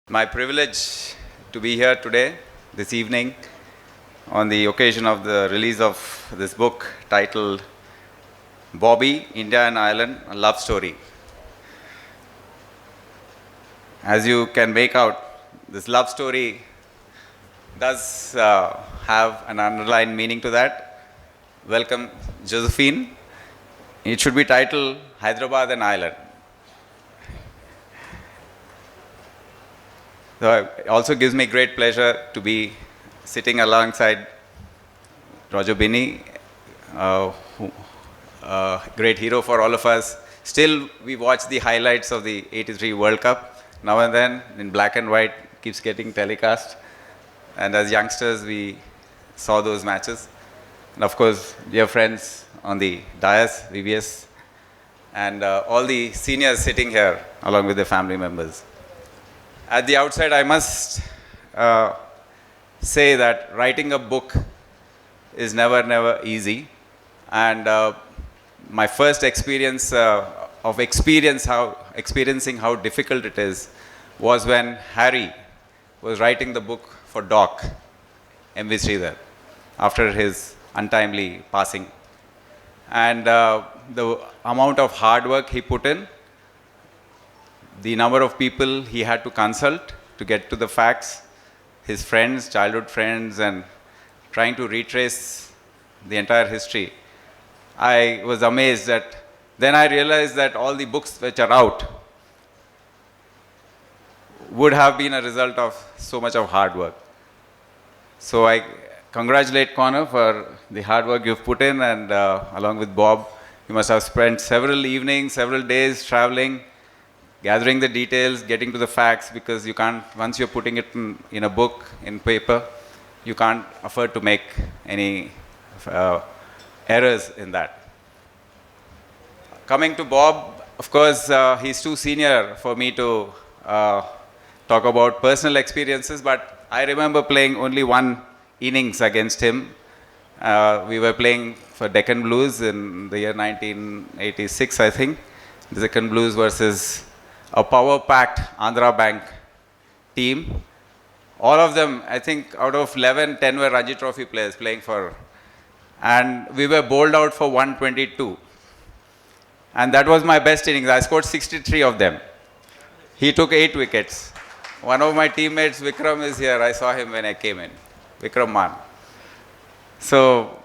My privilege to be here today, this evening, on the occasion of the release of this book titled Bobby, India and Ireland, a Love Story. As you can make out, this love story does have an underlying meaning to that. Welcome, Josephine. It should be titled Hyderabad and Ireland. So it also gives me great pleasure to be sitting alongside Roger Binney, great hero for all of us. Still, we watch the highlights of the '83 World Cup now and then in black and white, keeps getting telecast. And as youngsters, we saw those matches. And of course, dear friends on the dais, VVS, and all the seniors sitting here along with their family members. At the outset, I must say that writing a book is never easy. And my first experience of experiencing how difficult it is was when Harry was writing the book for Doc, M.V. Sridhar, after his untimely passing. And the amount of hard work he put in, the number of people he had to consult to get to the facts, his friends, childhood friends, and trying to retrace the entire history. I was amazed that then I realized that all the books which are out would have been a result of so much of hard work. So I congratulate Connor for the hard work you've put in, and along with Bob, you must have spent several evenings, several days traveling, gathering the details, getting to the facts, because you can't, once you're putting it in a book, in paper, you can't afford to make any errors in that. Coming to Bob, of course, he's too senior for me to talk about personal experiences, but I remember playing only one innings against him. We were playing for Deccan Blues in the year 1986, I think. The Deccan Blues versus a power-packed Andhra Bank team. All of them, I think out of 11, 10 were Ranji Trophy players playing for. And we were bowled out for 122. And that was my best innings. I scored 63 of them. He took 8 wickets. One of my teammates, Vikram, is here. I saw him when I came in. Vikram Man. So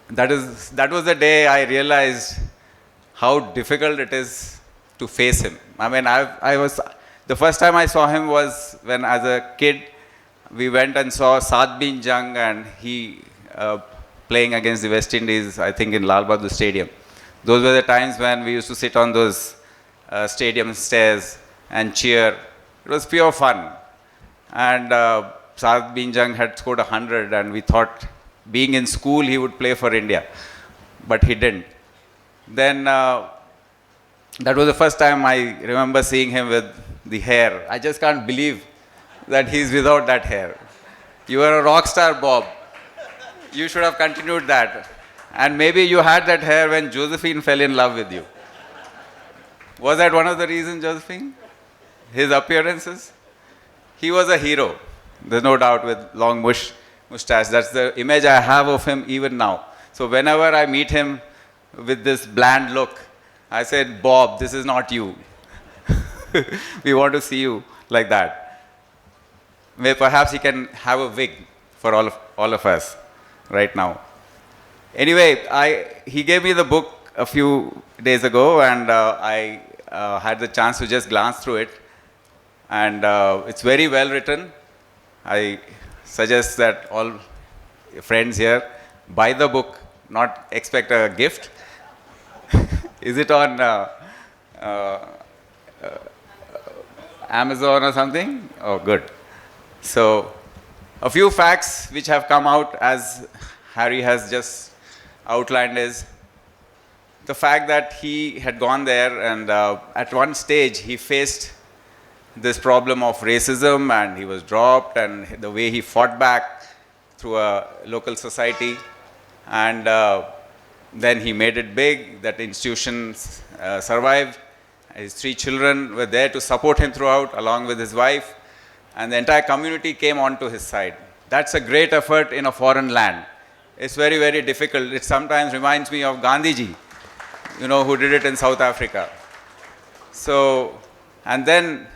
that was the day I realized how difficult it is to face him. I mean, the first time I saw him was when, as a kid, we went and saw Saad Bin Jung, and he playing against the West Indies, I think in Lal Bahadur Stadium. Those were the times when we used to sit on those stadium stairs and cheer. It was pure fun. And Saad Bin Jung had scored 100, and we thought, being in school, he would play for India. But he didn't. Then that was the first time I remember seeing him with the hair. I just can't believe that he's without that hair. You are a rock star, Bob. You should have continued that. And maybe you had that hair when Josephine fell in love with you. Was that one of the reasons, Josephine? His appearances? He was a hero. There's no doubt, with long mustache. That's the image I have of him even now. So whenever I meet him with this bland look, I said, Bob, this is not you. We want to see you like that. Maybe perhaps he can have a wig for all of us right now. Anyway, he gave me the book a few days ago, and I had the chance to just glance through it. And it's very well written. I suggest that all friends here buy the book, not expect a gift. Is it on Amazon or something? Oh, good. So, a few facts which have come out, as Harry has just outlined, is the fact that he had gone there, and at one stage he faced this problem of racism, and he was dropped, and the way he fought back through a local society, and then he made it big. That institution survived, His 3 children were there to support him throughout, along with his wife, and the entire community came onto his side. That's a great effort in a foreign land. It's very, very difficult. It sometimes reminds me of Gandhiji, who did it in South Africa. So, and then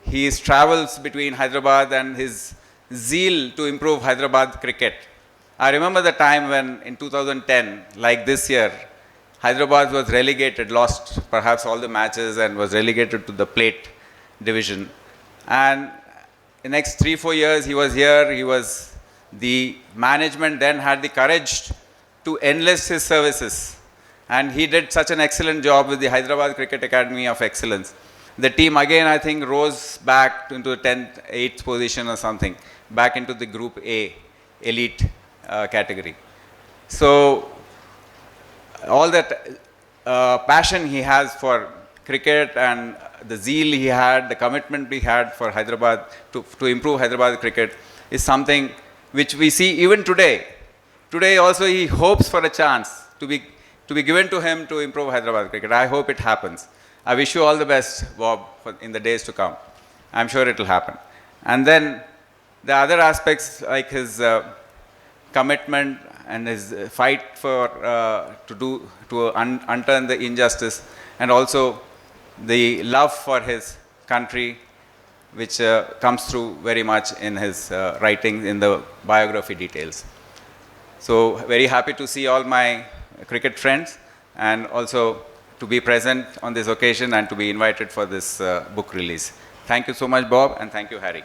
his travels between Hyderabad and his zeal to improve Hyderabad cricket. I remember the time when in 2010, like this year, Hyderabad was relegated, lost perhaps all the matches and was relegated to the plate division. And the next 3-4 years he was here, the management then had the courage to enlist his services. And he did such an excellent job with the Hyderabad Cricket Academy of Excellence. The team again, I think, rose back into the 10th, 8th position or something, back into the Group A elite category. So, all that passion he has for cricket and the zeal he had, the commitment he had for Hyderabad to improve Hyderabad cricket is something which we see even today. Today also he hopes for a chance to be given to him to improve Hyderabad cricket. I hope it happens. I wish you all the best, Bob, in the days to come. I'm sure it will happen. And then the other aspects like his commitment and his fight for to unturn the injustice, and also the love for his country, which comes through very much in his writing in the biography details. So very happy to see all my cricket friends, and also to be present on this occasion and to be invited for this book release. Thank you so much, Bob, and thank you, Harry.